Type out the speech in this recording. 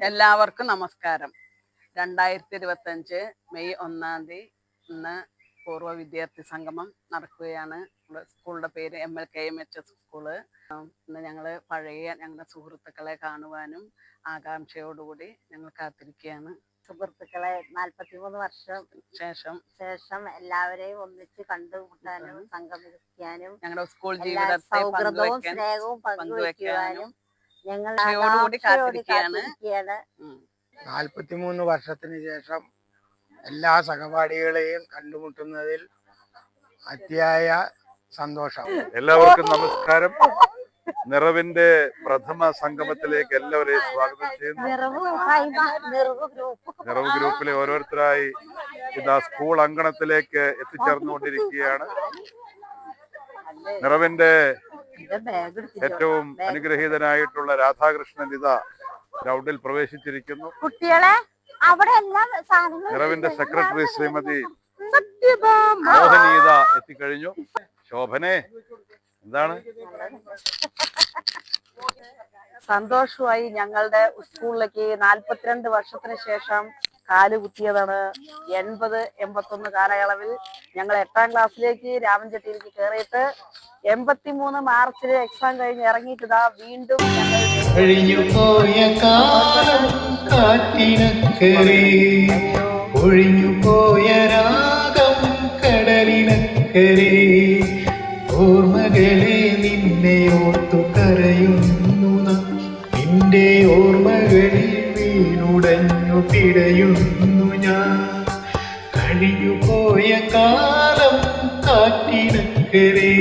എല്ലാവർക്കും നമസ്കാരം. 2025 മെയ് 1 ഇന്ന് പൂർവ്വ വിദ്യാർത്ഥി സംഗമം നടക്കുകയാണ്. സ്കൂളിന്റെ പേര് MLKMHS സ്കൂള്. ഇന്ന് ഞങ്ങള് പഴയ ഞങ്ങളുടെ സുഹൃത്തുക്കളെ കാണുവാനും ആകാംക്ഷയോടുകൂടി ഞങ്ങൾ കാത്തിരിക്കുകയാണ്. സുഹൃത്തുക്കളെ 43 വർഷം ശേഷം എല്ലാവരെയും ഒന്നിച്ച് കണ്ടുമുട്ടാനും സംഗമിക്കാനും ഞങ്ങളുടെ സ്കൂൾ ജീവിതത്തെ സൗഹൃദവും സ്നേഹവും പങ്കുവയ്ക്കുവാനും ഞങ്ങൾ കാത്തിരിക്കുകയാണ്. 43 വർഷത്തിന് ശേഷം എല്ലാ സഹപാഠികളെയും കണ്ടുമുട്ടുന്നതിൽ അതിയായ സന്തോഷം. എല്ലാവർക്കും നമസ്കാരം. നിറവിന്റെ പ്രഥമ സംഗമത്തിലേക്ക് എല്ലാവരെയും സ്വാഗതം ചെയ്യുന്നു. നിറവ് ഗ്രൂപ്പിലെ ഓരോരുത്തരായി ഇതാ സ്കൂൾ അങ്കണത്തിലേക്ക് എത്തിച്ചേർന്നുകൊണ്ടിരിക്കുകയാണ്. നിറവിന്റെ ഏറ്റവും അനുഗ്രഹീതനായിട്ടുള്ള രാധാകൃഷ്ണൻ ഇതാ ഗ്രൗണ്ടിൽ പ്രവേശിച്ചിരിക്കുന്നു. കുട്ടികളെ അവിടെ നിറവിന്റെ സെക്രട്ടറി ശ്രീമതി മോഹനീത എത്തിക്കഴിഞ്ഞു. ശോഭനെ, എന്താണ് സന്തോഷമായി ഞങ്ങളുടെ സ്കൂളിലേക്ക് 42 വർഷത്തിന് ശേഷം കാലുകുത്തിയതാണ്. 80-81 കാലയളവിൽ ഞങ്ങൾ 8ാം ക്ലാസ്സിലേക്ക് രാമൻചട്ടിയിലേക്ക് കയറിയിട്ട് 83 മാർച്ചിൽ എക്സാം കഴിഞ്ഞ് ഇറങ്ങിയിട്ടാ വീണ്ടും ഓർമ്മകളെ നിന്നെ ഓർത്തു കരയുന്നു, നിന്റെ ഓർമ്മകളിൽ വീണുടഞ്ഞു പിടയുന്നു ഞാൻ. കഴിഞ്ഞു പോയ കാലം കാറ്റിനക്കരെ.